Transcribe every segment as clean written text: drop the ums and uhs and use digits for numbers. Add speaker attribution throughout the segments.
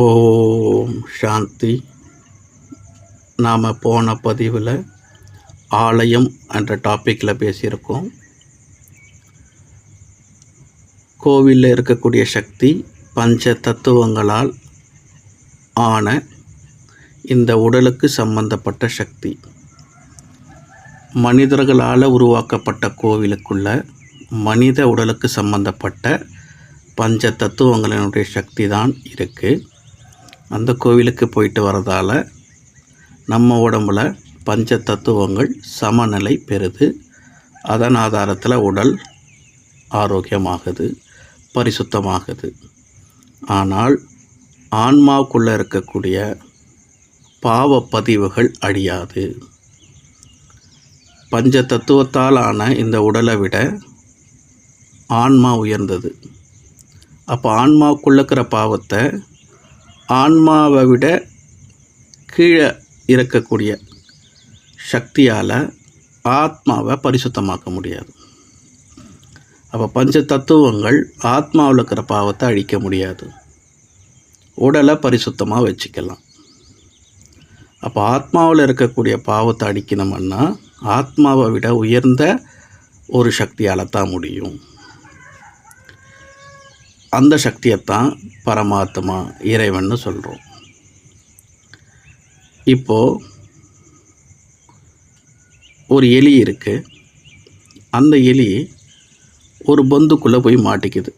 Speaker 1: ஓம் சாந்தி. நாம் போன பதிவில் ஆலயம் என்ற டாப்பிக்கில் பேசியிருக்கோம். கோவிலில் இருக்கக்கூடிய சக்தி பஞ்ச தத்துவங்களால் ஆன இந்த உடலுக்கு சம்பந்தப்பட்ட சக்தி. மனிதர்களால் உருவாக்கப்பட்ட கோவிலுக்குள்ள மனித உடலுக்கு சம்பந்தப்பட்ட பஞ்ச தத்துவங்களினுடைய சக்தி தான் இருக்குது. அந்த கோவிலுக்கு போயிட்டு வரதால் நம்ம உடம்பில் பஞ்ச தத்துவங்கள் சமநிலை பெறுது. அதன் ஆதாரத்தில் உடல் ஆரோக்கியமாகுது, பரிசுத்தமாகுது. ஆனால் ஆன்மாவுக்குள்ளே இருக்கக்கூடிய பாவப்பதிவுகள் அழியாது. பஞ்ச தத்துவத்தால் ஆன இந்த உடலை விட ஆன்மா உயர்ந்தது. அப்போ ஆன்மாவுக்குள்ள இருக்கிற பாவத்தை ஆன்மாவை விட கீழே இருக்கக்கூடிய சக்தியால் ஆத்மாவை பரிசுத்தமாக்க முடியாது. அப்போ பஞ்ச தத்துவங்கள் ஆத்மாவில் இருக்கிற பாவத்தை அழிக்க முடியாது. உடலை பரிசுத்தமாக வச்சுக்கலாம். அப்போ ஆத்மாவில் இருக்கக்கூடிய பாவத்தை அடிக்கணும்னா ஆத்மாவை விட உயர்ந்த ஒரு சக்தியால் தான் முடியும். அந்த சக்தியைத்தான் பரமாத்மா, இறைவன்னு சொல்கிறோம். இப்போது ஒரு எலி இருக்குது. அந்த எலி ஒரு பொந்துக்குள்ளே போய் மாட்டிக்குது.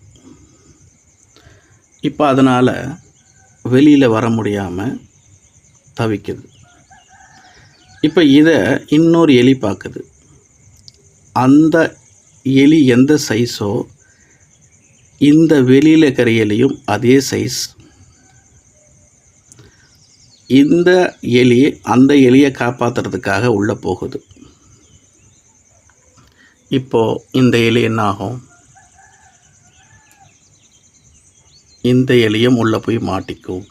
Speaker 1: இப்போ அதனால் வெளியில் வர முடியாமல் தவிக்குது. இப்போ இதை இன்னொரு எலி பார்க்குது. அந்த எலி எந்த சைஸோ இந்த வெளியில் இருக்கிற எலியும் அதே சைஸ். இந்த எலி அந்த எலியை காப்பாற்றுறதுக்காக உள்ளே போகுது. இப்போது இந்த எலி என்ன ஆகும்? இந்த எலியும் உள்ளே போய் மாட்டிக்கும்.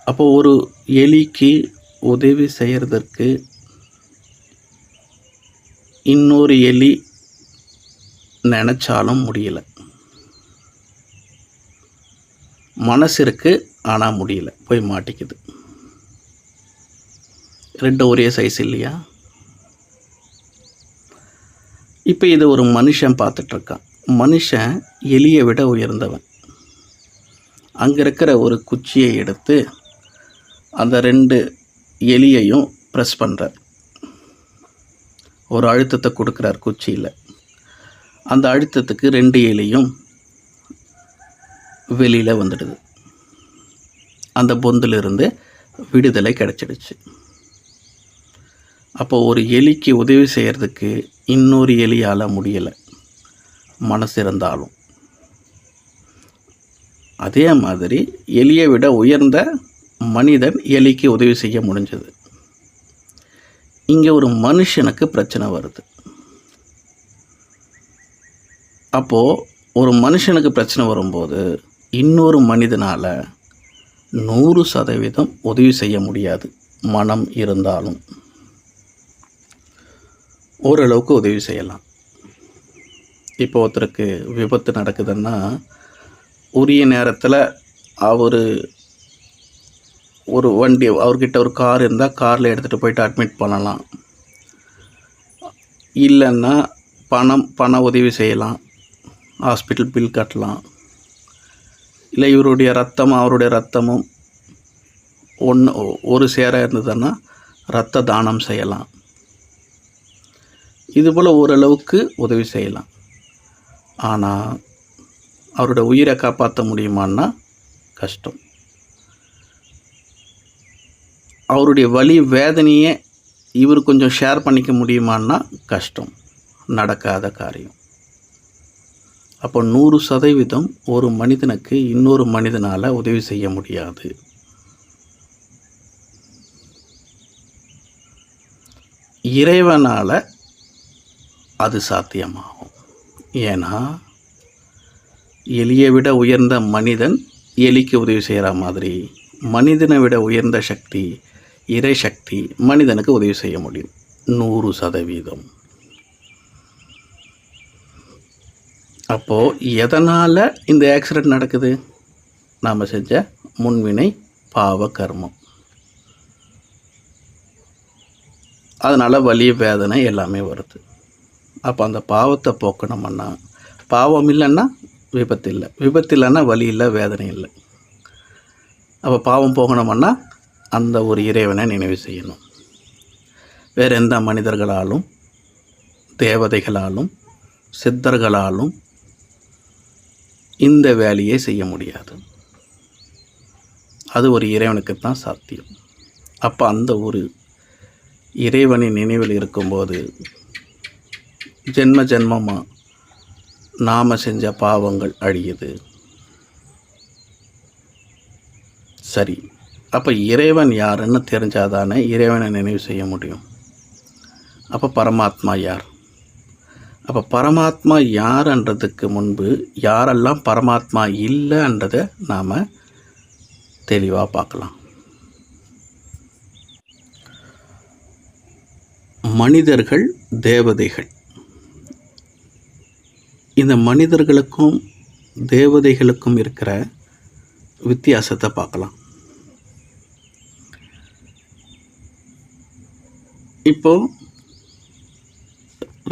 Speaker 1: அப்போ ஒரு எலிக்கு உதவி செய்கிறதற்கு இன்னொரு எலி நினச்சாலும் முடியல. மனசு இருக்குது, ஆனால் முடியல, போய் மாட்டிக்குது. ரெண்டும் ஒரே சைஸ் இல்லையா? இப்போ இது ஒரு மனுஷன் பார்த்துட்ருக்கான். மனுஷன் எலியை விட உயர்ந்தவன். அங்கே இருக்கிற ஒரு குச்சியை எடுத்து அந்த ரெண்டு எலியையும் ப்ரெஸ் பண்ணுறார். ஒரு அழுத்தத்தை கொடுக்குறார் குச்சியில். அந்த அழுத்தத்துக்கு ரெண்டு எலியும் வெளியில் வந்துடுது. அந்த பொந்திலிருந்து விடுதலை கிடச்சிடுச்சு. அப்போ ஒரு எலிக்கு உதவி செய்கிறதுக்கு இன்னொரு எலியால் முடியலை, மனசு இருந்தாலும். அதே மாதிரி எலியை விட உயர்ந்த மனிதன் எலிக்கு உதவி செய்ய முடிஞ்சது. இங்கே ஒரு மனுஷனுக்கு பிரச்சனை வருது. அப்போது ஒரு மனுஷனுக்கு பிரச்சனை வரும்போது இன்னொரு மனிதனால் 100% உதவி செய்ய முடியாது. மனம் இருந்தாலும் ஓரளவுக்கு உதவி செய்யலாம். இப்போ ஒருத்தருக்கு விபத்து நடக்குதுன்னா உரிய நேரத்தில் ஒரு வண்டி, அவர்கிட்ட ஒரு கார் இருந்தால் காரில் எடுத்துகிட்டு போயிட்டு அட்மிட் பண்ணலாம். இல்லைன்னா பண உதவி செய்யலாம், ஹாஸ்பிட்டல் பில் கட்டலாம். இல்லை இவருடைய ரத்தமும் அவருடைய ரத்தமும் ஒரு சேர இருந்ததுன்னா இரத்த தானம் செய்யலாம். இதுபோல் ஓரளவுக்கு உதவி செய்யலாம். ஆனால் அவருடைய உயிரை காப்பாற்ற முடியுமான்னா கஷ்டம். அவருடைய வலி வேதனையை இவர் கொஞ்சம் ஷேர் பண்ணிக்க முடியுமான்னா கஷ்டம், நடக்காத காரியம். அப்போ 100% ஒரு மனிதனுக்கு இன்னொரு மனிதனால் உதவி செய்ய முடியாது. இறைவனால் அது சாத்தியமாகும். ஏன்னா எலியை விட உயர்ந்த மனிதன் எலிக்கு உதவி செய்கிற மாதிரி மனிதனை விட உயர்ந்த சக்தி, இறை சக்தி மனிதனுக்கு உதவி செய்ய முடியும் 100%. அப்போது எதனால் இந்த ஆக்சிடெண்ட் நடக்குது? நாம் செஞ்ச முன்வினை பாவ கர்மம். அதனால் வலி வேதனை எல்லாமே வருது. அப்போ அந்த பாவத்தை போக்கணும்னா, பாவம் இல்லைன்னா விபத்து இல்லை, விபத்து இல்லைன்னா வலி இல்லை, வேதனை இல்லை. அப்போ பாவம் போகணும்னா அந்த ஒரு இறைவனை நினைவு செய்யணும். வேறு எந்த மனிதர்களாலும், தேவதைகளாலும், சித்தர்களாலும் இந்த வேலையை செய்ய முடியாது. அது ஒரு இறைவனுக்குத்தான் சாத்தியம். அப்போ அந்த ஒரு இறைவனின் நினைவில் இருக்கும்போது ஜென்ம ஜென்மமாக நாம் செஞ்ச பாவங்கள் அழியுது. சரி, அப்போ இறைவன் யாருன்னு தெரிஞ்சாதானே இறைவனை நினைவு செய்ய முடியும். அப்போ பரமாத்மா யார்? அப்போ பரமாத்மா யார்ன்றதுக்கு முன்பு யாரெல்லாம் பரமாத்மா இல்லைன்றதை நாம் தெளிவாக பார்க்கலாம். மனிதர்கள், தேவதைகள். இந்த மனிதர்களுக்கும் தேவதைகளுக்கும் இருக்கிற வித்தியாசத்தை பார்க்கலாம். இப்போ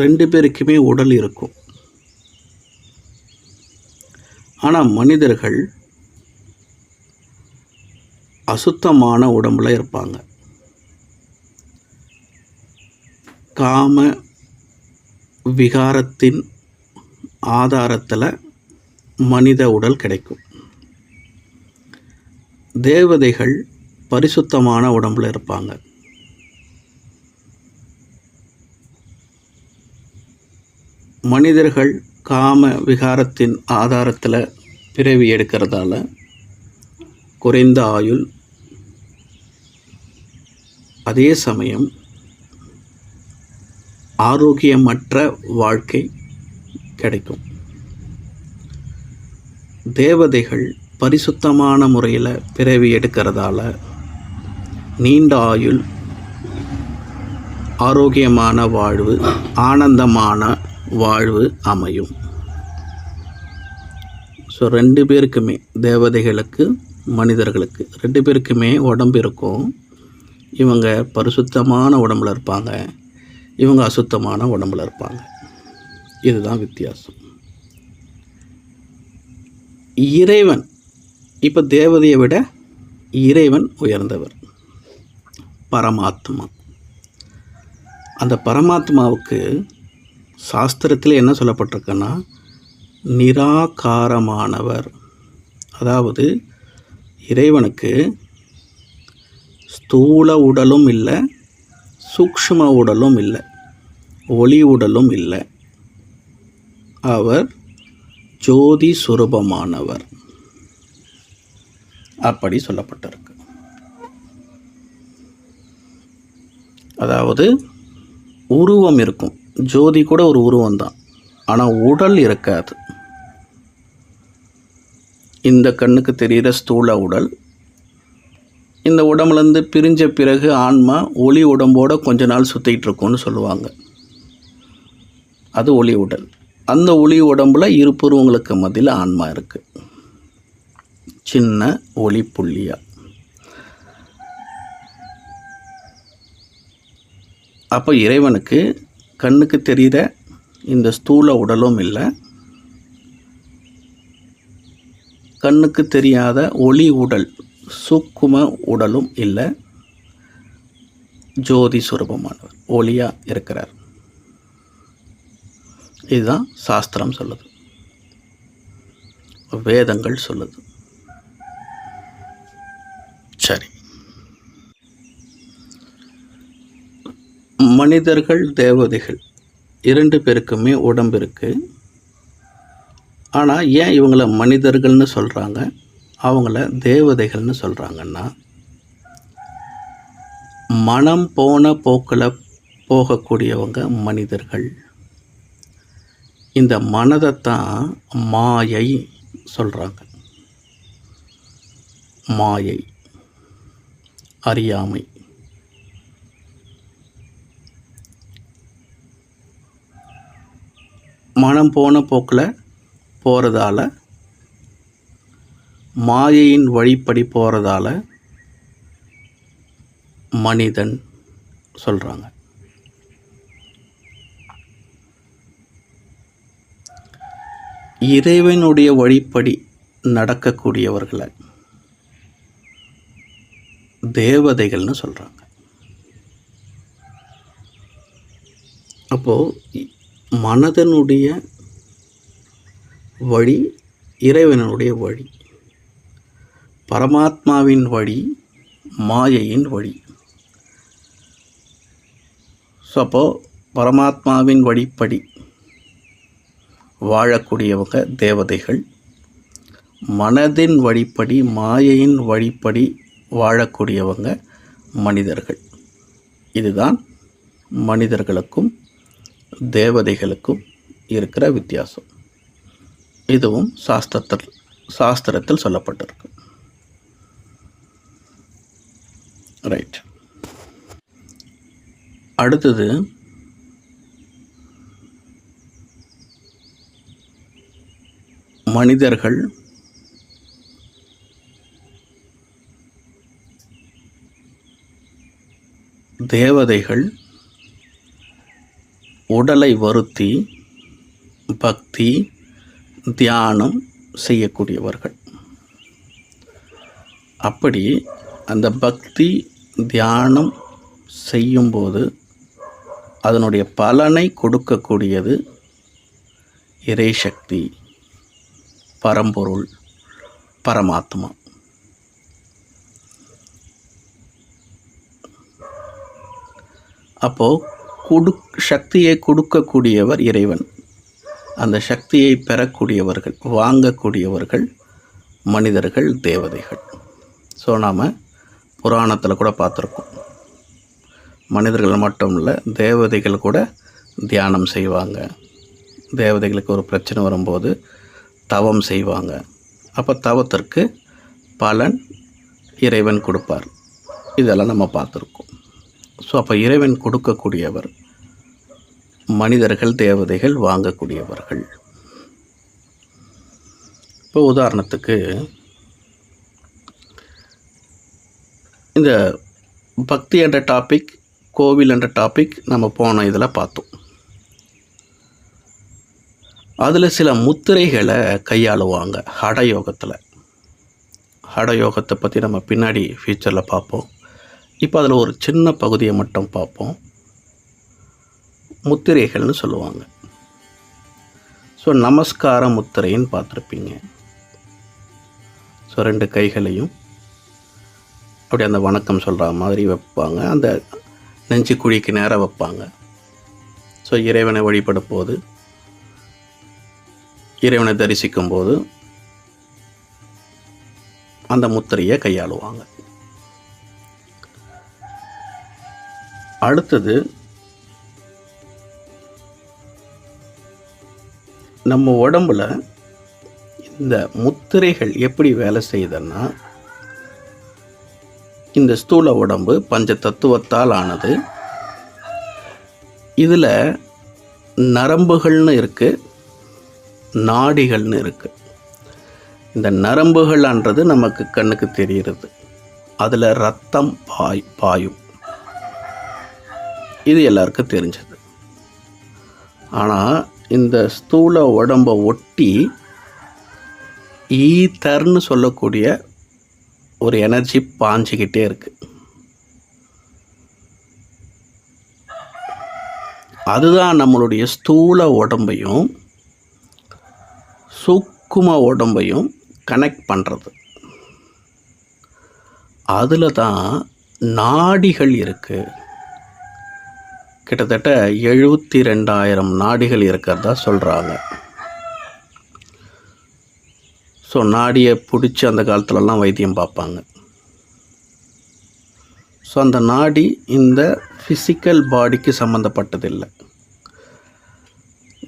Speaker 1: 2 பேருக்குமே உடல் இருக்கும். ஆனால் மனிதர்கள் அசுத்தமான உடம்புல இருப்பாங்க. காம விகாரத்தின் ஆதாரத்தில் மனித உடல் கிடைக்கும். தேவதைகள் பரிசுத்தமான உடம்பில் இருப்பாங்க. மனிதர்கள் காம விகாரத்தின் ஆதாரத்தில் பிறவி எடுக்கிறதால குறைந்த ஆயுள், அதே சமயம் ஆரோக்கியமற்ற வாழ்க்கை கிடைக்கும். தேவதைகள் பரிசுத்தமான முறையில் பிறவி எடுக்கிறதால நீண்ட ஆயுள், ஆரோக்கியமான வாழ்வு, ஆனந்தமான வாழ்வு அமையும். ஸோ 2 பேருக்குமே, தேவதைகளுக்கு மனிதர்களுக்கு 2 பேருக்குமே உடம்பு இருக்கும். இவங்க பரிசுத்தமான உடம்பில் இருப்பாங்க, இவங்க அசுத்தமான உடம்பில் இருப்பாங்க. இதுதான் வித்தியாசம். இறைவன், இப்போ தேவதையை விட இறைவன் உயர்ந்தவர், பரமாத்மா. அந்த பரமாத்மாவுக்கு சாஸ்திரத்தில் என்ன சொல்லப்பட்டிருக்குன்னா, நிராகாரமானவர். அதாவது இறைவனுக்கு ஸ்தூல உடலும் இல்லை, சூக்ஷ்ம உடலும் இல்லை, ஒளி உடலும் இல்லை. அவர் ஜோதி சுரூபமானவர், அப்படி சொல்லப்பட்டிருக்கு. அதாவது உருவம் இருக்கும், ஜோதி கூட ஒரு உருவம்தான், ஆனால் உடல் இருக்காது. இந்த கண்ணுக்கு தெரிகிற ஸ்தூல உடல், இந்த உடம்புலேருந்து பிரிஞ்ச பிறகு ஆன்மா ஒளி உடம்போடு கொஞ்ச நாள் சுற்றிக்கிட்டு இருக்கும்னு சொல்லுவாங்க. அது ஒளி உடல். அந்த ஒளி உடம்பில் இரு புருவங்களுக்கு மத்தியில் ஆன்மா இருக்குது, சின்ன ஒளி புள்ளியா. அப்போ இறைவனுக்கு கண்ணுக்கு தெரிகிற இந்த ஸ்தூல உடலும் இல்லை, கண்ணுக்கு தெரியாத ஒளி உடல் சூக்கும உடலும் இல்லை, ஜோதி சுரூபமானவர், ஒளியாக இருக்கிறார். இதுதான் சாஸ்திரம் சொல்லுது, வேதங்கள் சொல்லுது. சரி, மனிதர்கள், தேவதைகள் 2 பேருக்குமே உடம்பு இருக்குது. ஆனால் ஏன் இவங்கள மனிதர்கள்னு சொல்கிறாங்க, அவங்கள தேவதைகள்னு சொல்கிறாங்கன்னா, மனம் போன போக்கில் போகக்கூடியவங்க மனிதர்கள். இந்த மனதைத்தான் மாயை சொல்கிறாங்க. மாயை, அறியாமை. மனம் போன போக்கில் போகிறதால மாயையின் வழிப்படி போகிறதால மனிதன் சொல்கிறாங்க. இறைவனுடைய வழிப்படி நடக்கக்கூடியவர்களை தேவதைகள்னு சொல்கிறாங்க. அப்போது மனதனுடைய வழி இறைவனுடைய வழி, பரமாத்மாவின் வழி மாயையின் வழி. ஸோ அப்போது பரமாத்மாவின் வழிப்படி வாழக்கூடியவங்க தேவதைகள், மனதின் வழிப்படி மாயையின் வழிப்படி வாழக்கூடியவங்க மனிதர்கள். இதுதான் மனிதர்களுக்கும் தேவதைகளுக்கும் இருக்கிற வித்தியாசம். இதுவும் சாஸ்திரத்தில் சொல்லப்பட்டிருக்கு. ரைட். அடுத்தது மனிதர்கள் தேவதைகள் உடலை வருத்தி பக்தி தியானம் செய்யக்கூடியவர்கள். அப்படி அந்த பக்தி தியானம் செய்யும்போது அதனுடைய பலனை கொடுக்கக்கூடியது இறைசக்தி, பரம்பொருள், பரமாத்மா. அப்போது சக்தியை கொடுக்கக்கூடியவர் இறைவன், அந்த சக்தியை பெறக்கூடியவர்கள் வாங்கக்கூடியவர்கள் மனிதர்கள், தேவதைகள். ஸோ நாம் புராணத்தில் கூட பார்த்துருக்கோம், மனிதர்கள் மட்டும் இல்லை தேவதைகள் கூட தியானம் செய்வாங்க. தேவதைகளுக்கு ஒரு பிரச்சனை வரும்போது தவம் செய்வாங்க. அப்போ தவத்திற்கு பலன் இறைவன் கொடுப்பார். இதெல்லாம் நம்ம பார்த்துருக்கோம். ஸோ அப்போ இறைவன் கொடுக்கக்கூடியவர், மனிதர்கள் தேவதைகள் வாங்கக்கூடியவர்கள். இப்போ உதாரணத்துக்கு இந்த பக்தி என்ற டாபிக், கோவில் என்ற டாபிக் நம்ம போன இதில் பார்த்தோம். அதில் சில முத்திரைகளை கையாளுவாங்க ஹடயோகத்தில். ஹடயோகத்தை பற்றி நம்ம பின்னாடி ஃபியூச்சரில் பார்ப்போம். இப்போ அதில் ஒரு சின்ன பகுதியை மட்டும் பார்ப்போம். முத்திரைகள்னு சொல்லுவாங்க. ஸோ நமஸ்கார முத்திரைன்னு பார்த்துருப்பீங்க. ஸோ 2 கைகளையும் அப்படி அந்த வணக்கம் சொல்கிற மாதிரி வைப்பாங்க. அந்த நெஞ்சு குழிக்கு நேராக வைப்பாங்க. ஸோ இறைவனை வழிபடும் போது, இறைவனை தரிசிக்கும் போது அந்த முத்திரையை கையாளுவாங்க. அடுத்தது நம்ம உடம்புல இந்த முத்திரைகள் எப்படி வேலை செய்யுதுன்னா, இந்த ஸ்தூல உடம்பு பஞ்ச தத்துவத்தால் ஆனது. இதில் நரம்புகள்னு இருக்குது, நாடிகள்னு இருக்குது. இந்த நரம்புகள்ன்றது நமக்கு கண்ணுக்கு தெரிகிறது. அதில் ரத்தம் பாயும். இது எல்லாருக்கும் தெரிஞ்சது. ஆனால் இந்த ஸ்தூல உடம்பை ஒட்டி ஈத்தர்னு சொல்லக்கூடிய ஒரு எனர்ஜி பாஞ்சிக்கிட்டே இருக்குது. அதுதான் நம்மளுடைய ஸ்தூல உடம்பையும் சூக்கும உடம்பையும் கனெக்ட் பண்ணுறது. அதில் தான் நாடிகள் இருக்குது. கிட்டத்தட்ட 72,000 நாடிகள் இருக்கிறதா சொல்கிறாங்க. ஸோ நாடியை பிடிச்சி அந்த காலத்துலலாம் வைத்தியம் பார்ப்பாங்க. ஸோ அந்த நாடி இந்த ஃபிசிக்கல் பாடிக்கு சம்மந்தப்பட்டதில்லை.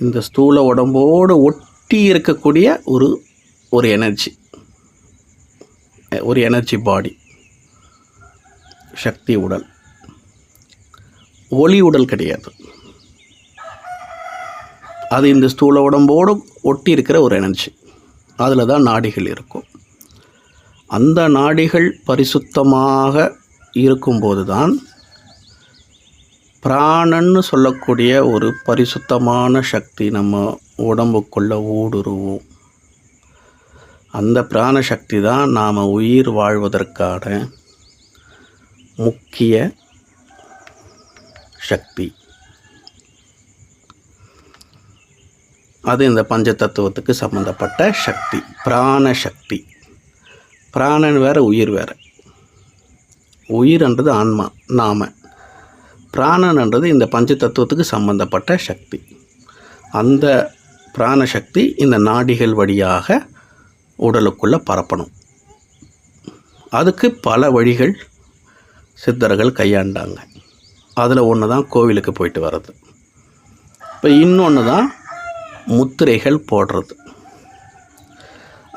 Speaker 1: இந்த ஸ்தூல உடம்போடு ஒட்டி இருக்கக்கூடிய ஒரு எனர்ஜி பாடி, சக்தி உடல். ஒளி உடல் கிடையாது. அது இந்த ஸ்தூல உடம்போடு ஒட்டி இருக்கிற ஒரு எனர்ஜி. அதில் தான் நாடிகள் இருக்கும். அந்த நாடிகள் பரிசுத்தமாக இருக்கும்போது தான் பிராணன்னு சொல்லக்கூடிய ஒரு பரிசுத்தமான சக்தி நம்ம உடம்புக்குள்ளே ஊடுருவும். அந்த பிராண சக்தி தான் நாம் உயிர் வாழ்வதற்கான முக்கிய சக்தி. அது இந்த பஞ்ச தத்துவத்துக்கு சம்பந்தப்பட்ட சக்தி, பிராண சக்தி. பிராணன் வேறு, உயிர் வேறு. உயிர்ன்றது ஆன்மா, நாம. பிராணன்ன்றது இந்த பஞ்ச தத்துவத்துக்கு சம்பந்தப்பட்ட சக்தி. அந்த பிராண சக்தி இந்த நாடிகள் வழியாக உடலுக்குள்ளே பரப்பணும். அதுக்கு பல வழிகள் சித்தர்கள் கையாண்டாங்க. அதில் ஒன்று தான் கோவிலுக்கு போயிட்டு வர்றது. இப்போ இன்னொன்று தான் முத்திரைகள் போடுறது.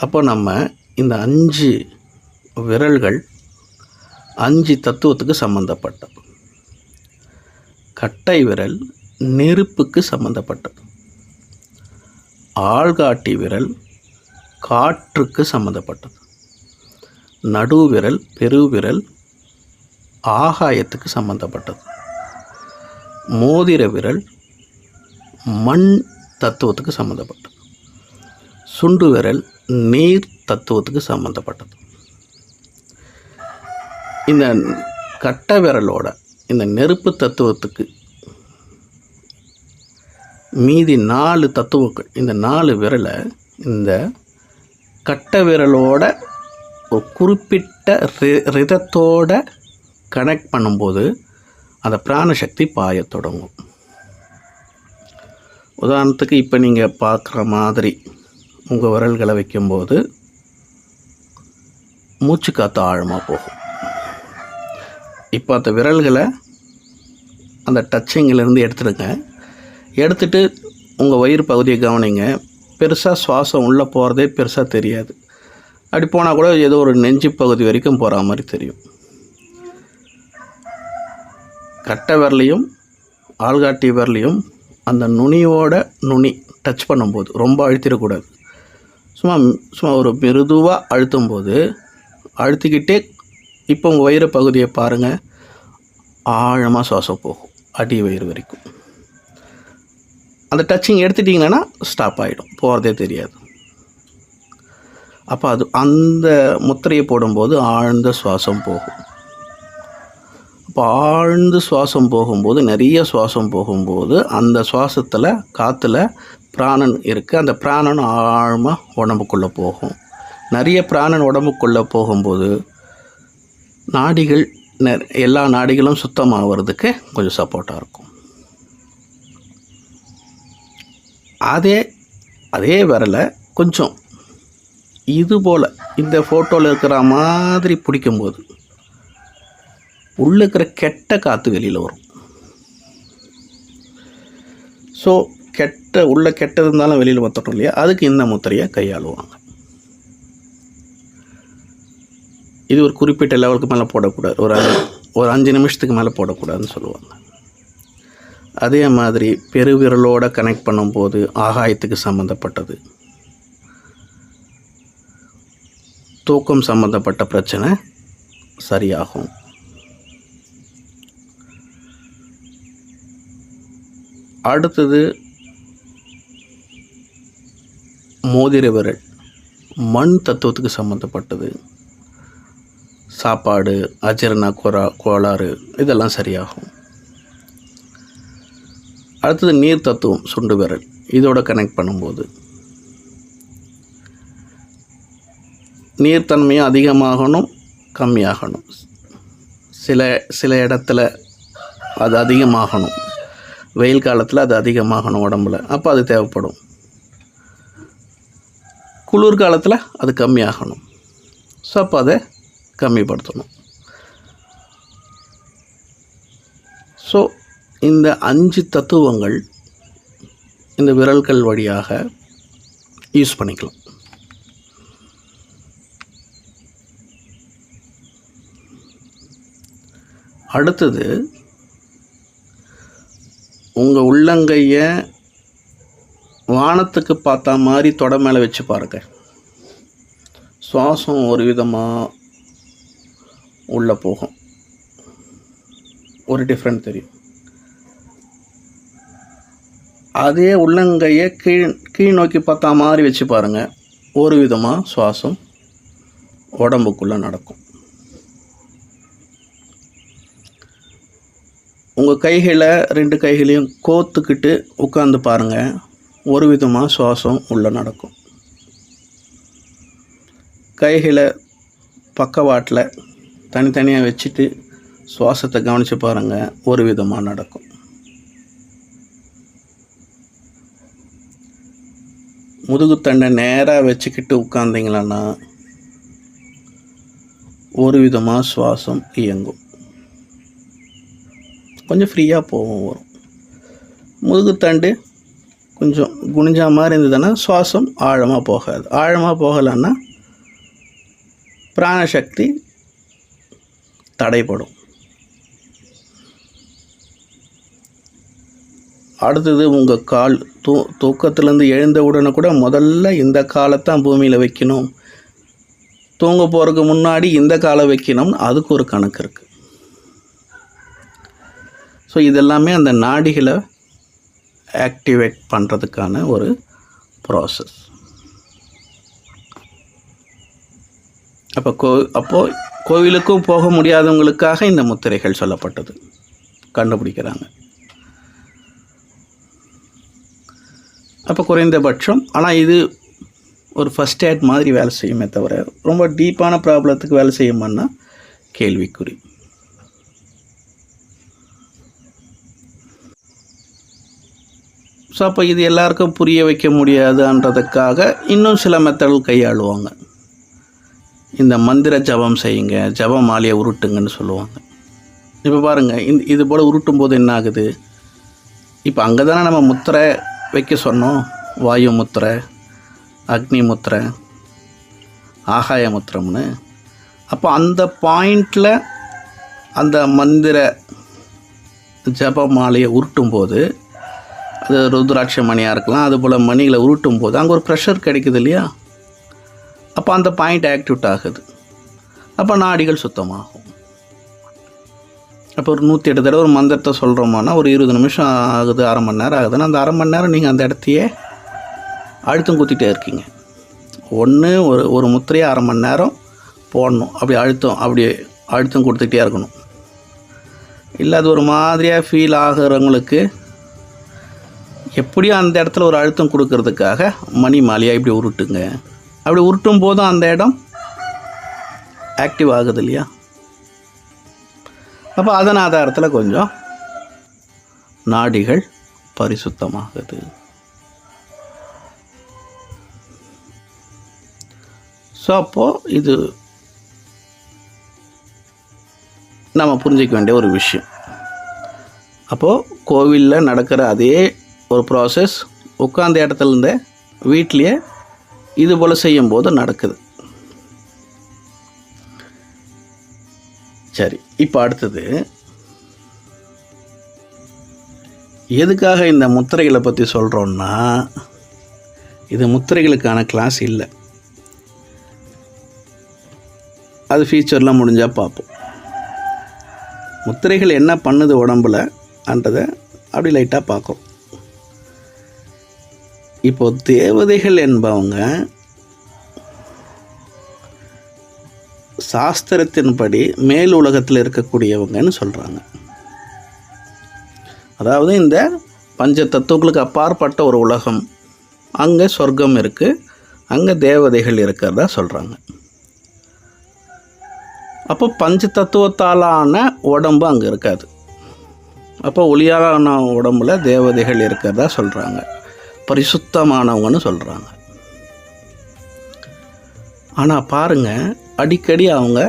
Speaker 1: அப்போ நம்ம இந்த 5 விரல்கள் 5 தத்துவத்துக்கு சம்பந்தப்பட்டது. கட்டை விரல் நெருப்புக்கு சம்பந்தப்பட்டது. ஆள்காட்டி விரல் காற்றுக்கு சம்பந்தப்பட்டது. நடுவிரல் பெருவிரல் ஆகாயத்துக்கு சம்பந்தப்பட்டது. மோதிர விரல் மண் தத்துவத்துக்கு சம்பந்தப்பட்டது. சுண்டு விரல் நீர் தத்துவத்துக்கு சம்பந்தப்பட்டது. இந்த கட்ட விரலோட இந்த நெருப்பு தத்துவத்துக்கு மீதி 4 தத்துவங்கள், இந்த 4 விரலை இந்த கட்ட விரலோட ஒரு குறிப்பிட்ட ரிதத்தோட கனெக்ட் பண்ணும்போது அந்த பிராணசக்தி பாய தொடங்கும். உதாரணத்துக்கு இப்போ நீங்கள் பார்க்குற மாதிரி உங்கள் விரல்களை வைக்கும்போது மூச்சு காற்று ஆழமாக போகும். இப்போ அந்த விரல்களை அந்த டச்சிங்கிலேருந்து எடுத்துடுங்க. எடுத்துகிட்டு உங்கள் வயிறு பகுதியை கவனிங்க. பெருசாக சுவாசம் உள்ளே போகிறதே பெருசாக தெரியாது. அப்படி போனால் கூட ஏதோ ஒரு நெஞ்சு பகுதி வரைக்கும் போகிற மாதிரி தெரியும். கட்டை விரலையும் ஆள்காட்டி விரலையும் அந்த நுனியோட நுனி டச் பண்ணும்போது ரொம்ப அழுத்திடக்கூடாது. சும்மா ஒரு மெருதுவாக அழுத்தும்போது அழுத்திக்கிட்டே இப்போ உங்கள் வயிறு பகுதியை பாருங்கள், ஆழமாக சுவாசம் போகும் அடி வயிறு வரைக்கும். அந்த டச்சிங் எடுத்துட்டிங்கன்னா ஸ்டாப் ஆகிடும், போகிறதே தெரியாது. அப்போ அது அந்த முத்திரையை போடும்போது ஆழ்ந்த சுவாசம் போகும். அப்போ ஆழ்ந்து சுவாசம் போகும்போது, நிறைய சுவாசம் போகும்போது அந்த சுவாசத்தில் காற்றுல பிராணன் இருக்குது. அந்த பிராணன் ஆழமாக உடம்புக்குள்ளே போகும். நிறைய பிராணன் உடம்புக்குள்ளே போகும்போது நாடிகள் எல்லா நாடிகளும் சுத்தமாகிறதுக்கு கொஞ்சம் சப்போர்ட்டாக இருக்கும். அதே விரலை கொஞ்சம் இது போல் இந்த ஃபோட்டோவில் இருக்கிற மாதிரி பிடிக்கும்போது உள்ளே இருக்கிற கெட்ட காற்று வெளியில் வரும். ஸோ உள்ள கெட்டது இருந்தாலும் வெளியில் வந்துட்டோம் இல்லையா, அதுக்கு இந்த முத்திரையை கையாளுவாங்க. இது ஒரு குறிப்பிட்ட லெவலுக்கு மேலே போடக்கூடாது, ஒரு 5 நிமிஷத்துக்கு மேலே போடக்கூடாதுன்னு சொல்லுவாங்க. அதே மாதிரி பெருவிரலோடு கனெக்ட் பண்ணும்போது ஆகாயத்துக்கு சம்மந்தப்பட்டது. தூக்கம் சம்மந்தப்பட்ட பிரச்சனை சரியாகும். அடுத்தது மோதிர விரல் மண் தத்துவத்துக்கு சம்மந்தப்பட்டது. சாப்பாடு, அஜீரண கோளாறு இதெல்லாம் சரியாகும். அடுத்தது நீர் தத்துவம் சுண்டு விரல், இதோட கனெக்ட் பண்ணும்போது நீர்த்தன்மையும் அதிகமாகணும் கம்மியாகணும். சில இடத்துல அது அதிகமாகணும், வெயில் காலத்தில் அது அதிகமாகணும் உடம்புல, அப்போ அது தேவைப்படும். குளிர்காலத்தில் அது கம்மியாகணும், ஸோ அப்போ அதை கம்மிப்படுத்தணும். ஸோ இந்த 5 தத்துவங்கள் இந்த விரல்கள் வழியாக யூஸ் பண்ணிக்கலாம். அடுத்தது உங்கள் உள்ளங்கையை வானத்துக்கு பார்த்தா மாதிரி தொடை மேலே வச்சு பாருங்கள். சுவாசம் ஒரு விதமாக உள்ளே போகும், ஒரு டிஃப்ரெண்ட் தெரியும். அதே உள்ளங்கையை கீழ் நோக்கி பார்த்தா மாதிரி வச்சு பாருங்கள், ஒரு விதமாக சுவாசம் உடம்புக்குள்ளே நடக்கும். உங்கள் கைகளை 2 கைகளையும் கோத்துக்கிட்டு உட்காந்து பாருங்கள், ஒரு விதமாக சுவாசம் உள்ளே நடக்கும். கைகளை பக்கவாட்டில் தனித்தனியாக வச்சுட்டு சுவாசத்தை கவனித்து பாருங்கள், ஒரு விதமாக நடக்கும். முதுகுத்தண்டை நேராக வச்சுக்கிட்டு உட்கார்ந்தீங்களன்னா ஒரு விதமாக சுவாசம் இயங்கும், கொஞ்சம் ஃப்ரீயாக போகும் வரும். முதுகுத்தண்டு கொஞ்சம் குனிஞ்சா மாதிரி இருந்ததுன்னா சுவாசம் ஆழமாக போகாது. ஆழமாக போகலைன்னா பிராணசக்தி தடைப்படும். அடுத்தது உங்கள் கால் தூக்கத்துலேருந்து எழுந்த உடனே கூட முதல்ல இந்த காலைத்தான் பூமியில் வைக்கணும், தூங்க போகிறதுக்கு முன்னாடி இந்த காலை வைக்கணும்னு அதுக்கு ஒரு கணக்கு இருக்குது. ஸோ இதெல்லாமே அந்த நாடிகளை ஆக்டிவேட் பண்ணுறதுக்கான ஒரு ப்ராசஸ். அப்போது கோவிலுக்கும் போக முடியாதவங்களுக்காக இந்த முத்திரைகள் சொல்லப்பட்டது, கண்டுபிடிக்கிறாங்க. அப்போ குறைந்தபட்சம், ஆனால் இது ஒரு ஃபஸ்ட் எய்ட் மாதிரி வேலை செய்யுமே தவிர ரொம்ப டீப்பான ப்ராப்ளத்துக்கு வேலை செய்யுமான்னா கேள்விக்குறி. ஸோ அப்போ இது எல்லாருக்கும் புரிய வைக்க முடியாதுன்றதுக்காக இன்னும் சில மெத்தட்கள் கையாளுவாங்க. இந்த மந்திர ஜபம் செய்யுங்க, ஜப மாலையை உருட்டுங்கன்னு சொல்லுவாங்க. இப்போ பாருங்கள், இது போல் உருட்டும் போது என்ன ஆகுது, இப்போ அங்கே தானே நம்ம முத்திரை வைக்க சொன்னோம், வாயு முத்திரை, அக்னி முத்திரை, ஆகாய முத்திரம்னு. அப்போ அந்த பாயிண்டில் அந்த மந்திர ஜப மாலையை உருட்டும் போது, அது ருத்ராட்ச மணியாக இருக்கலாம், அதுபோல் மணிகளை உருட்டும் போது அங்கே ஒரு ப்ரெஷர் கிடைக்குது இல்லையா, அப்போ அந்த பாயிண்ட் ஆக்டிவேட் ஆகுது. அப்போ நாடிகள் சுத்தமாகும். அப்போ ஒரு 108 தடவை ஒரு மந்திரத்தை சொல்கிறோம்னா ஒரு 20 நிமிஷம் ஆகுது, அரை மணி நேரம் ஆகுதுன்னா அந்த அரை மணி நேரம் நீங்கள் அந்த இடத்தையே அழுத்தம் குத்திட்டே இருக்கீங்க. ஒன்று ஒரு முத்திரையை அரை மணி நேரம் போடணும், அப்படி அழுத்தம் கொடுத்துக்கிட்டே இருக்கணும். இல்லை அது ஒரு மாதிரியாக ஃபீல் ஆகிறவங்களுக்கு எப்படியும் அந்த இடத்துல ஒரு அழுத்தம் கொடுக்கறதுக்காக மணி மாலையாக இப்படி உருட்டுங்க. அப்படி உருட்டும் போதும் அந்த இடம் ஆக்டிவ் ஆகுது இல்லையா. அப்போ அதன் ஆதாரத்தில் கொஞ்சம் நாடிகள் பரிசுத்தமாகுது. ஸோ அப்போது இது நம்ம புரிஞ்சிக்க வேண்டிய ஒரு விஷயம். அப்போது கோவிலில் நடக்கிற அதே ஒரு ப்ராசஸ் உட்கார்ந்த இடத்துலேருந்தே வீட்லேயே இது போல் செய்யும்போது நடக்குது. சரி, இப்போ அடுத்தது எதுக்காக இந்த முத்திரைகளை பற்றி சொல்கிறோன்னா, இது முத்திரைகளுக்கான கிளாஸ் இல்லை, அது ஃபியூச்சரில் முடிஞ்சால் பார்ப்போம். முத்திரைகள் என்ன பண்ணுது உடம்புல அன்றதை அப்படி லைட்டாக பார்க்கும். இப்போது தேவதைகள் என்பவங்க சாஸ்திரத்தின்படி மேல் உலகத்தில் இருக்கக்கூடியவங்கன்னு சொல்கிறாங்க. அதாவது இந்த பஞ்ச தத்துவங்களுக்கு அப்பாற்பட்ட ஒரு உலகம், அங்கே சொர்க்கம் இருக்குது, அங்கே தேவதைகள் இருக்கிறதா சொல்கிறாங்க. அப்போ பஞ்ச தத்துவத்தாலான உடம்பு அங்கே இருக்காது. அப்போ ஒளியாலான உடம்புல தேவதைகள் இருக்கிறதா சொல்கிறாங்க, பரிசுத்தமானவங்கன்னு சொல்கிறாங்க. ஆனால் பாருங்கள், அடிக்கடி அவங்க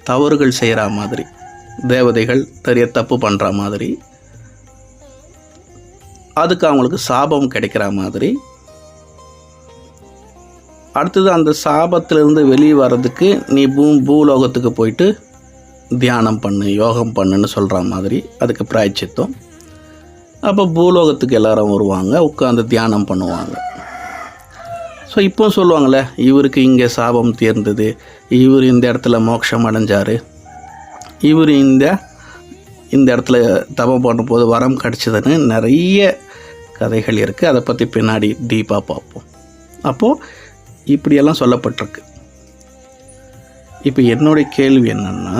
Speaker 1: தவறுகள் செய்கிற மாதிரி, தேவதைகள் தெரிய தப்பு பண்ணுற மாதிரி, அதுக்கு அவங்களுக்கு சாபம் கிடைக்கிற மாதிரி, அடுத்தது அந்த சாபத்திலிருந்து வெளியே வர்றதுக்கு நீ பூலோகத்துக்கு போயிட்டு தியானம் பண்ணு, யோகம் பண்ணுன்னு சொல்கிற மாதிரி, அதுக்கு பிராயச்சித்தம். அப்போ பூலோகத்துக்கு எல்லாரும் வருவாங்க, உட்காந்து தியானம் பண்ணுவாங்க. ஸோ இப்போ சொல்லுவாங்கள்ல, இவருக்கு இங்கே சாபம் தீர்ந்தது, இவர் இந்த இடத்துல மோட்சம் அடைஞ்சார், இவர் இந்த இடத்துல தபம் பண்ணும்போது வரம் கிடச்சிதுன்னு நிறைய கதைகள் இருக்குது. அதை பற்றி பின்னாடி டீப்பாக பார்ப்போம். அப்போது இப்படியெல்லாம் சொல்லப்பட்டிருக்கு. இப்போ என்னுடைய கேள்வி என்னென்னா,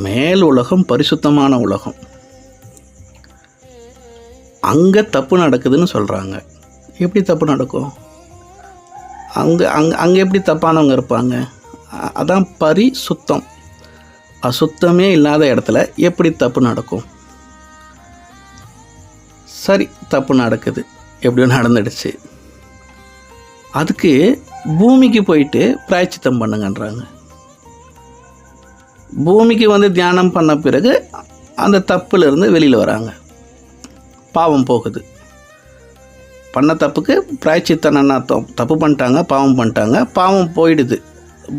Speaker 1: மேல் உலகம் பரிசுத்தமான உலகம், அங்கே தப்பு நடக்குதுன்னு சொல்கிறாங்க. எப்படி தப்பு நடக்கும்? அங்கே எப்படி தப்பானவங்க இருப்பாங்க? அதான் பரிசுத்தம். அசுத்தமே இல்லாத இடத்துல எப்படி தப்பு நடக்கும்? சரி, தப்பு நடக்குது, எப்படியோ நடந்துடுச்சு. அதுக்கு பூமிக்கு போயிட்டு பிராயச்சித்தம் பண்ணுங்கன்றாங்க. பூமிக்கு வந்து தியானம் பண்ண பிறகு அந்த தப்புலேருந்து வெளியில் வராங்க, பாவம் போகுது. பண்ண தப்புக்கு பிராயச்சித்தம்னா தப்பு பண்ணிட்டாங்க, பாவம் பண்ணிட்டாங்க, பாவம் போயிடுது.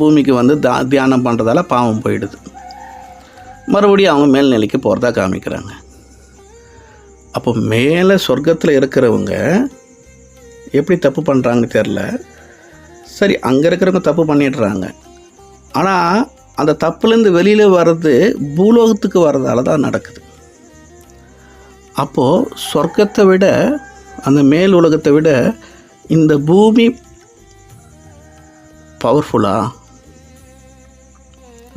Speaker 1: பூமிக்கு வந்து தியானம் பண்ணுறதால பாவம் போயிடுது. மறுபடியும் அவங்க மேல்நிலைக்கு போகிறதா காமிக்கிறாங்க. அப்போ மேலே சொர்க்கத்தில் இருக்கிறவங்க எப்படி தப்பு பண்ணுறாங்கன்னு தெரில. சரி, அங்கே இருக்கிறவங்க தப்பு பண்ணிடுறாங்க. ஆனால் அந்த தப்புலேருந்து வெளியில் வர்றது பூலோகத்துக்கு வர்றதால தான் நடக்குது. அப்போது சொர்க்கத்தை விட, அந்த மேல் உலகத்தை விட இந்த பூமி பவர்ஃபுல்லா?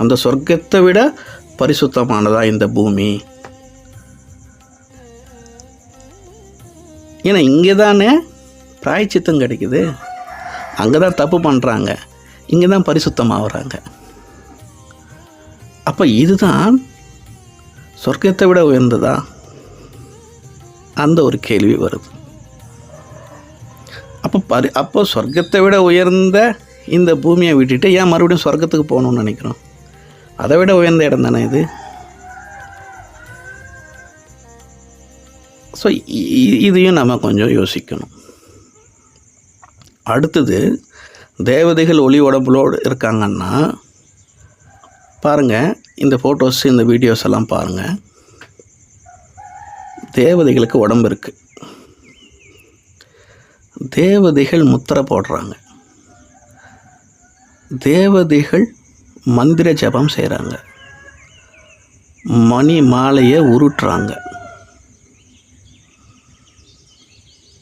Speaker 1: அந்த சொர்க்கத்தை விட பரிசுத்தமானதா இந்த பூமி? ஏன்னா இங்கே தானே பிராயச்சித்தம் கிடைக்குது, அங்கே தான் தப்பு பண்ணுறாங்க, இங்கே தான் பரிசுத்தமாகறாங்க. அப்போ இதுதான் சொர்க்கத்தை விட உயர்ந்ததா? அந்த ஒரு கேள்வி வருது. அப்போ சொர்க்கத்தை விட உயர்ந்த இந்த பூமியை விட்டுட்டு ஏன் மறுபடியும் சொர்க்கத்துக்கு போகணும்னு நினைக்கிறோம்? அதை விட உயர்ந்த இடம் தானே இது. ஸோ இதையும் நம்ம கொஞ்சம் யோசிக்கணும். அடுத்தது, தேவதைகள் ஒளி உடம்புலோடு இருக்காங்கன்னா பாருங்கள், இந்த ஃபோட்டோஸ், இந்த வீடியோஸ் எல்லாம் பாருங்கள். தேவதைகளுக்கு உடம்பு இருக்குது. தேவதைகள் முத்திரை போடுறாங்க. தேவதைகள் மந்திர ஜபம் செய்கிறாங்க. மணி மாலையை உருட்டுறாங்க.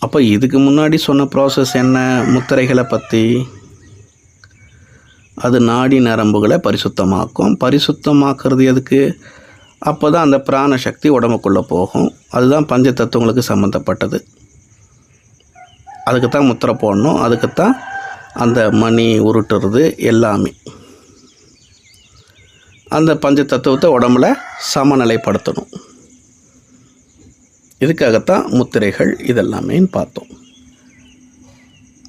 Speaker 1: அப்போ இதுக்கு முன்னாடி சொன்ன ப்ராசஸ் என்ன? முத்திரைகளை பற்றி. அது நாடி நரம்புகளை பரிசுத்தமாக்கும். பரிசுத்தமாக்குறது எதுக்கு? அப்போ தான் அந்த பிராண சக்தி உடம்புக்குள்ளே போகும். அதுதான் பஞ்ச தத்துவங்களுக்கு சம்மந்தப்பட்டது. அதுக்கு தான் முத்திரை போடணும், அதுக்குத்தான் அந்த மணி உருட்டுறது எல்லாமே. அந்த பஞ்ச தத்துவத்தை உடம்புல சமநிலைப்படுத்தணும். இதுக்காகத்தான் முத்திரைகள் இதெல்லாமே பார்த்தோம்.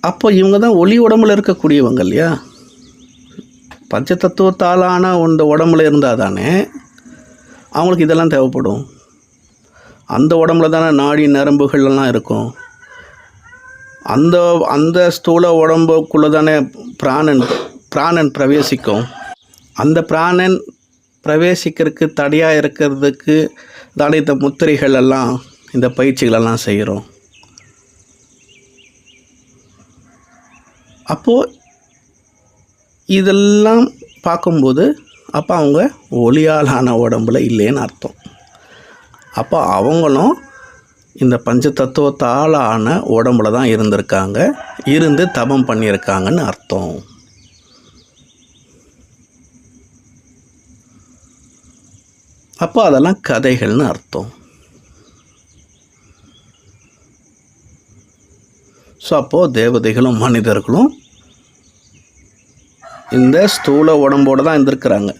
Speaker 1: அப்போ இவங்க தான் ஒளி உடம்புல இருக்கக்கூடியவங்க இல்லையா? பஞ்ச தத்துவத்தாலான இந்த உடம்புல இருந்தால் தானே அவங்களுக்கு இதெல்லாம் தேவைப்படும். அந்த உடம்புல தானே நாடி நரம்புகள்லாம் இருக்கும். அந்த ஸ்தூல உடம்புக்குள்ளே தானே பிராணன் பிரவேசிக்கும். அந்த பிராணன் பிரவேசிக்கிறதுக்கு தடையாக இருக்கிறதுக்கு தானே இந்த முத்திரைகள் எல்லாம், இந்த பயிற்சிகளெல்லாம் செய்கிறோம். அப்போது இதெல்லாம் பார்க்கும்போது அப்போ அவங்க ஒளியாலான உடம்புல இல்லைன்னு அர்த்தம். அப்போ அவங்களும் இந்த பஞ்ச தத்துவத்தால் ஆன உடம்புல தான் இருந்திருக்காங்க, இருந்து தபம் பண்ணியிருக்காங்கன்னு அர்த்தம். அப்போ அதெல்லாம் கதைகள்னு அர்த்தம். ஸோ அப்போது தேவதைகளும் மனிதர்களும் இந்த ஸ்தூல உடம்போடு தான் இருந்திருக்கிறாங்க,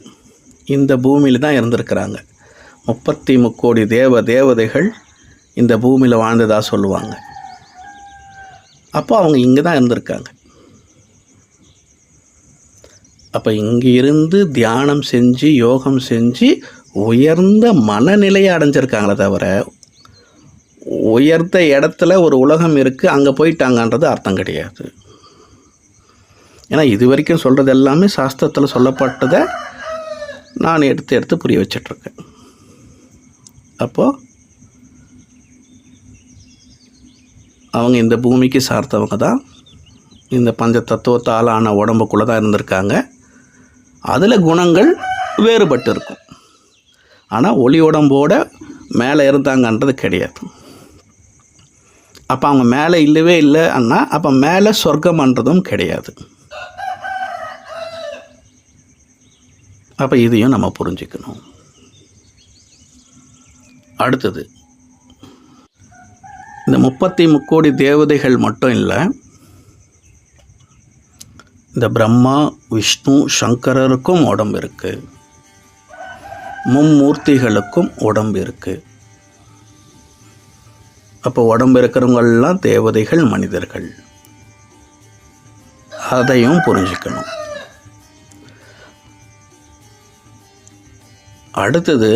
Speaker 1: இந்த பூமியில் தான் இருந்திருக்கிறாங்க. 33 கோடி தேவதைகள் இந்த பூமியில் வாழ்ந்ததாக சொல்லுவாங்க. அப்போ அவங்க இங்கே தான் இருந்திருக்காங்க. அப்போ இங்கே இருந்து தியானம் செஞ்சு யோகம் செஞ்சு உயர்ந்த மனநிலையை அடைஞ்சிருக்காங்களே தவிர உயர்ந்த இடத்துல ஒரு உலகம் இருக்குது அங்கே போயிட்டாங்கன்றது அர்த்தம் கிடையாது. ஏன்னா இது வரைக்கும் சொல்கிறது எல்லாமே சாஸ்திரத்தில் சொல்லப்பட்டதை நான் எடுத்து புரிய வச்சிட்ருக்கேன். அப்போது அவங்க இந்த பூமிக்கு சார்ந்தவங்க தான். இந்த பஞ்ச தத்துவத்தால் ஆன உடம்புக்குள்ளே தான் இருந்திருக்காங்க. அதில் குணங்கள் வேறுபட்டு இருக்கும். ஆனால் ஒளி உடம்போட மேலே இருந்தாங்கன்றது கிடையாது. அப்போ அவங்க மேலே இல்லவே இல்லைன்னா அப்போ மேலே சொர்க்கம்ன்றதும் கிடையாது. அப்போ இதையும் நம்ம புரிஞ்சுக்கணும். அடுத்தது, இந்த 33 கோடி தேவதைகள் மட்டும் இல்லை, இந்த பிரம்மா, விஷ்ணு, சங்கரருக்கும் உடம்பு இருக்குது. மும்மூர்த்திகளுக்கும் உடம்பு இருக்குது. அப்போ உடம்பு இருக்கிறவங்கெல்லாம் தேவதைகள், மனிதர்கள். அதையும் புரிஞ்சுக்கணும். அடுத்தது,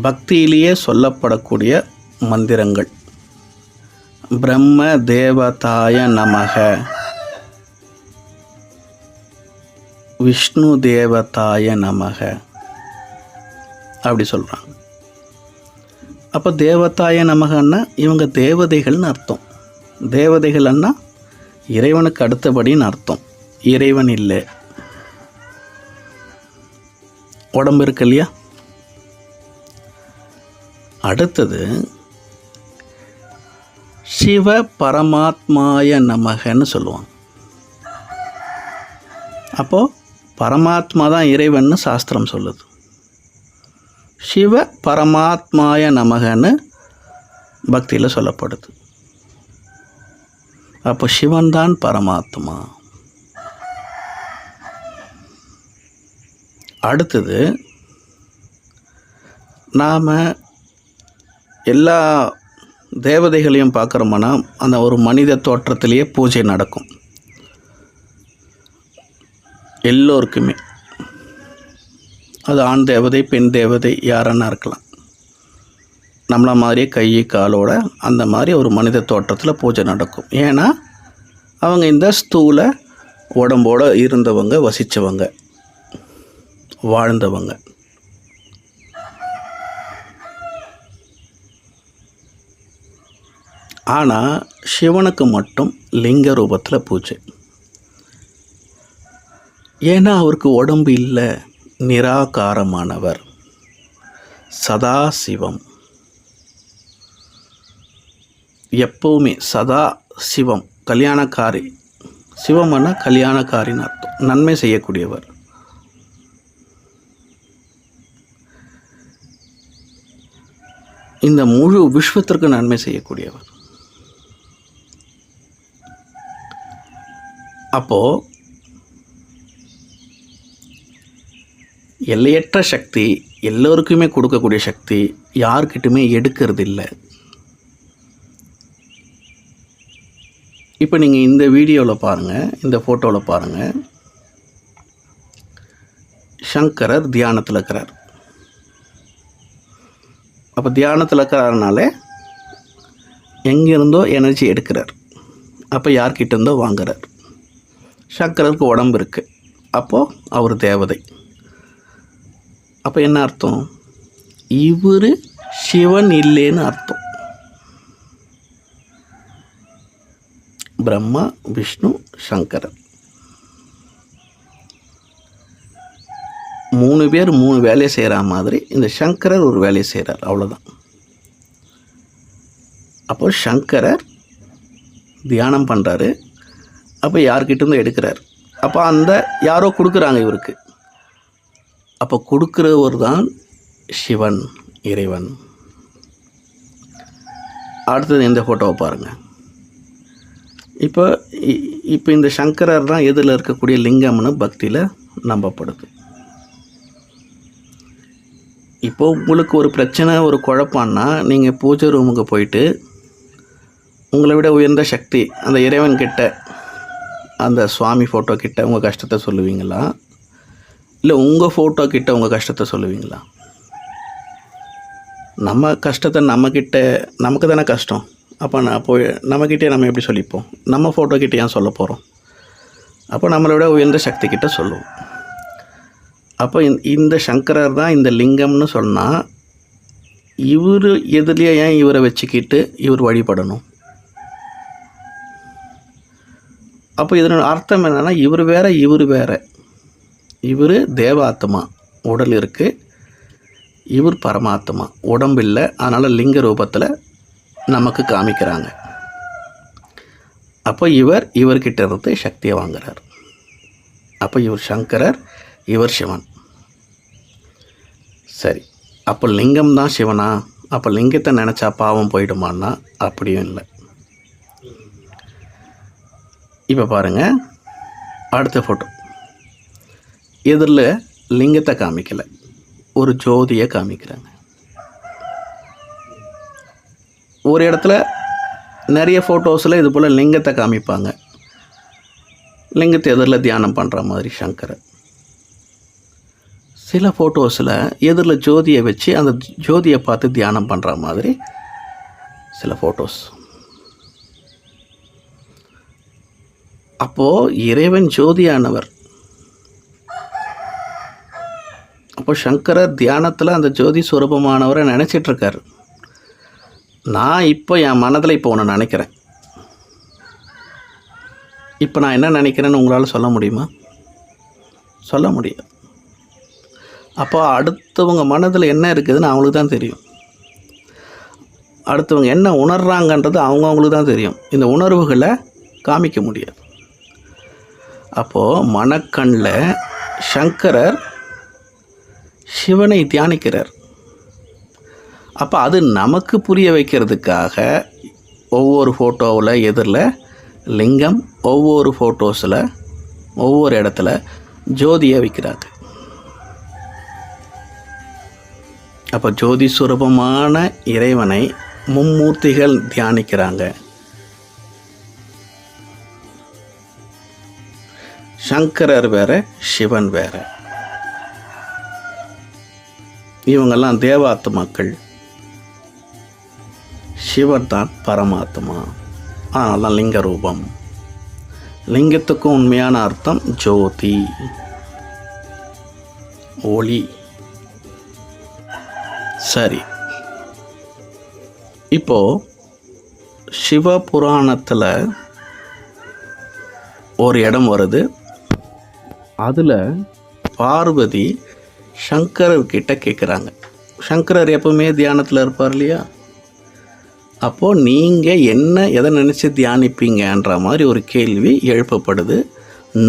Speaker 1: பக்தியிலேயே சொல்லப்படக்கூடிய மந்திரங்கள். பிரம்ம தேவதாய நமக, விஷ்ணு தேவதாய நமக அப்படி சொல்கிறாங்க. அப்போ தேவதாய நமகன்னா இவங்க தேவதைகள்னு அர்த்தம். தேவதைகள்னா இறைவனுக்கு அடுத்தபடின்னு அர்த்தம். இறைவன் இல்லை, உடம்பு இருக்கு இல்லையா. அடுத்தது, சிவ பரமாத்மாய நமகன்னு சொல்லுவாங்க. அப்போது பரமாத்மா தான் இறைவன்னு சாஸ்திரம் சொல்லுது. சிவ பரமாத்மாய நமகன்னு பக்தியில் சொல்லப்படுது. அப்போ சிவன் தான் பரமாத்மா. அடுத்தது, நாம் எல்லா தேவதைகளையும் பார்க்குறோம்னா அந்த ஒரு மனித தோற்றத்திலேயே பூஜை நடக்கும் எல்லோருக்குமே. அது ஆண் தேவதை, பெண் தேவதை, யாரன்னா இருக்கலாம். நம்மள மாதிரியே கை காலோட அந்த மாதிரி ஒரு மனித தோற்றத்தில் பூஜை நடக்கும். ஏன்னா அவங்க இந்த ஸ்தூல உடம்போடு இருந்தவங்க, வசித்தவங்க, வாழ்ந்தவங்க. ஆனால் சிவனுக்கு மட்டும் லிங்க ரூபத்தில் பூஜை. ஏன்னா அவருக்கு உடம்பு இல்லை, நிராகாரமானவர், சதா சிவம். எப்பவுமே சதா சிவம், கல்யாணக்காரி. சிவம்னா கல்யாணக்காரின்னு அர்த்தம், நன்மை செய்யக்கூடியவர். இந்த முழு விஸ்வத்திற்கு நன்மை செய்யக்கூடியவர். அப்போது எல்லையற்ற சக்தி, எல்லோருக்குமே கொடுக்கக்கூடிய சக்தி, யார்கிட்டுமே எடுக்கிறது இல்லை. இப்போ நீங்கள் இந்த வீடியோவில் பாருங்கள், இந்த ஃபோட்டோவில் பாருங்கள். சங்கரர் தியானத்தில் இருக்கிறார். அப்போ தியானத்தில் இருக்கிறாருனால எங்கேருந்தோ எனர்ஜி எடுக்கிறார். அப்போ யார்கிட்டேருந்தோ வாங்குறார். சங்கரருக்கு உடம்பு இருக்குது. அப்போது அவர் தேவதை. அப்போ என்ன அர்த்தம்? இவர் சிவன் இல்லைன்னு அர்த்தம். பிரம்மா, விஷ்ணு, சங்கரர் 3 பேர் 3 வேலையை செய்கிற மாதிரி இந்த சங்கரர் ஒரு வேலையை செய்கிறார், அவ்வளோதான். அப்போ சங்கரர் தியானம் பண்ணுறாரு. அப்போ யார்கிட்டேருந்து எடுக்கிறார். அப்போ அந்த யாரோ கொடுக்குறாங்க இவருக்கு. அப்போ கொடுக்குறவர் தான் சிவன், இறைவன். அடுத்தது இந்த ஃபோட்டோவை பாருங்கள். இப்போ இந்த சங்கரர் தான் எதில் இருக்கக்கூடிய லிங்கம்னு பக்தியில் நம்பப்படுது. இப்போது உங்களுக்கு ஒரு பிரச்சனை, ஒரு குழப்பம்னா நீங்கள் பூஜை ரூமுக்கு போயிட்டு உங்களை விட உயர்ந்த சக்தி அந்த இறைவன்கிட்ட, அந்த சுவாமி ஃபோட்டோ கிட்ட உங்கள் கஷ்டத்தை சொல்லுவீங்களா, இல்லை உங்கள் ஃபோட்டோ கிட்ட உங்கள் கஷ்டத்தை சொல்லுவீங்களா? நம்ம கஷ்டத்தை நம்மக்கிட்ட, நமக்கு தானே கஷ்டம். அப்போ நம்மக்கிட்டே நம்ம எப்படி சொல்லிப்போம்? நம்ம ஃபோட்டோ கிட்டே ஏன் சொல்ல போகிறோம்? அப்போ நம்மளை விட உயர்ந்த சக்தி கிட்ட சொல்லுவோம். அப்போ இந்த சங்கரர் தான் இந்த லிங்கம்னு சொன்னால் இவர் எதிரிலே ஏன் இவரை வச்சுக்கிட்டு இவர் வழிபடணும்? அப்போ இதனோட அர்த்தம் என்னென்னா, இவர் வேற இவர் வேற. இவர் தேவாத்மா, உடல் இருக்குது. இவர் பரமாத்மா, உடம்பு இல்லை. அதனால் லிங்க ரூபத்தில் நமக்கு காமிக்கிறாங்க. அப்போ இவர்கிட்ட இருந்து சக்தியை வாங்குறார். அப்போ இவர் சங்கரர், இவர் சிவன். சரி, அப்போ லிங்கம் தான் சிவனா? அப்போ லிங்கத்தை நினச்சா பாவம் போயிடுமான்னா அப்படியும் இல்லை. இப்போ பாருங்கள், அடுத்த ஃபோட்டோ. எதிரில் லிங்கத்தை காமிக்கலை, ஒரு ஜோதியை காமிக்கிறாங்க. ஒரு இடத்துல நிறைய ஃபோட்டோஸில் இது போல் லிங்கத்தை காமிப்பாங்க. லிங்கத்தை எதிரில் தியானம் பண்ணுற மாதிரி சங்கரர். சில ஃபோட்டோஸில் எதிரில் ஜோதியை வச்சு அந்த ஜோதியை பார்த்து தியானம் பண்ணுற மாதிரி சில ஃபோட்டோஸ். அப்போது இறைவன் ஜோதியானவர். அப்போ சங்கரர் தியானத்தில் அந்த ஜோதி சுரூபமானவரை நினச்சிட்ருக்கார். நான் இப்போ என் மனதில் இப்போ ஒன்று நினைக்கிறேன். இப்போ நான் என்ன நினைக்கிறேன்னு உங்களால் சொல்ல முடியுமா? சொல்ல முடியாது. அப்போ அடுத்தவங்க மனதில் என்ன இருக்குதுன்னு அவங்களுக்கு தான் தெரியும். அடுத்தவங்க என்ன உணர்றாங்கன்றது அவங்களுக்கு தான் தெரியும். இந்த உணர்வுகளை காமிக்க முடியாது. அப்போது மனக்கண்ணில் சங்கரர் சிவனை தியானிக்கிறார். அப்போ அது நமக்கு புரிய வைக்கிறதுக்காக ஒவ்வொரு ஃபோட்டோவில் எதிரில் லிங்கம், ஒவ்வொரு ஃபோட்டோஸில் ஒவ்வொரு இடத்துல ஜோதியை வைக்கிறாங்க. அப்போ ஜோதி சுரூபமான இறைவனை மும்மூர்த்திகள் தியானிக்கிறாங்க. சங்கரர் வேற, சிவன் வேற. இவங்கெல்லாம் தேவாத்மாக்கள். சிவன் தான் பரமாத்மா. அதனால தான் லிங்க ரூபம். லிங்கத்துக்கும் உண்மையான அர்த்தம் ஜோதி, ஒளி. சரி, இப்போ சிவபுராணத்தில் ஒரு இடம் வருது. அதில் பார்வதி சங்கரர்கிட்ட கேட்குறாங்க. சங்கரர் எப்பவுமே தியானத்தில் இருப்பார் இல்லையா? அப்போது நீங்கள் எதை நினச்சி தியானிப்பீங்கன்ற மாதிரி ஒரு கேள்வி எழுப்பப்படுது.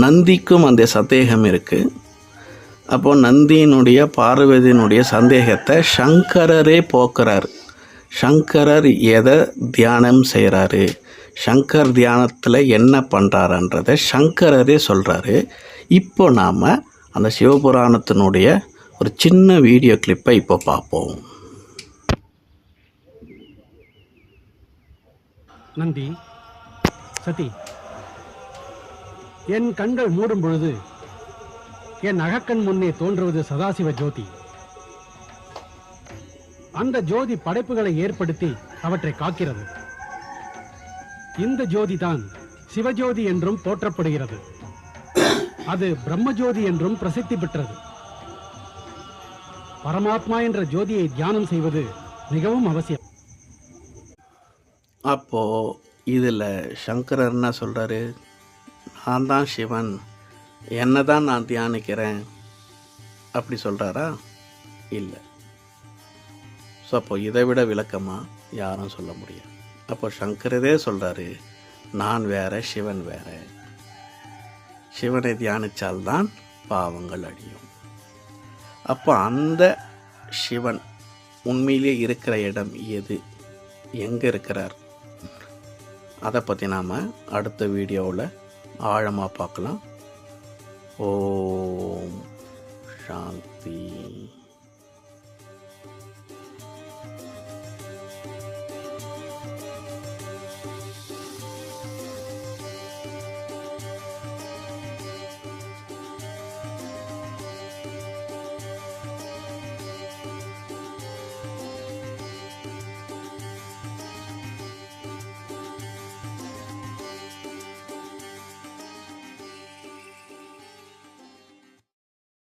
Speaker 1: நந்திக்கும் அந்த சந்தேகம் இருக்குது. அப்போது நந்தியினுடைய பார்வதியினுடைய சந்தேகத்தை சங்கரரே போக்குறார். சங்கரர் எதை தியானம் செய்கிறாரு, சங்கர் தியானத்தில் என்ன பண்ணுறாருன்றதை சங்கரரே சொல்கிறாரு. இப்போ நாம் அந்த சிவபுராணத்தினுடைய ஒரு சின்ன வீடியோ கிளிப்பை இப்போ பார்ப்போம்.
Speaker 2: நந்தி, சதி, என் கண்கள் மூடும் பொழுது என் அகக்கண் முன்னே தோன்றுவது சதாசிவ ஜோதி. அந்த ஜோதி படைப்புகளை ஏற்படுத்தி அவற்றை காக்கிறது. இந்த ஜோதி தான் சிவஜோதி என்றும் போற்றப்படுகிறது. அது பிரம்மஜோதி என்றும் பிரசித்தி பெற்றது. பரமாத்மா என்ற ஜோதியை தியானம் செய்வது மிகவும் அவசியம்.
Speaker 1: அப்போது இதில் சங்கரர் என்ன சொல்கிறாரு? நான் தான் சிவன், என்னை தான் நான் தியானிக்கிறேன் அப்படி சொல்கிறாரா? இல்லை. ஸோ அப்போ இதை விட விளக்கமாக யாரும் சொல்ல முடியாது. அப்போ சங்கரரே சொல்கிறாரு, நான் வேற, சிவன் வேற. சிவனை தியானித்தால்தான் பாவங்கள் அழியும். அப்போ அந்த சிவன் உண்மையிலே இருக்கிற இடம் எது, எங்கே இருக்கிறார், அதை பற்றி நாம் அடுத்த வீடியோவில் ஆழமாக பார்க்கலாம். ஓம் சாந்தி.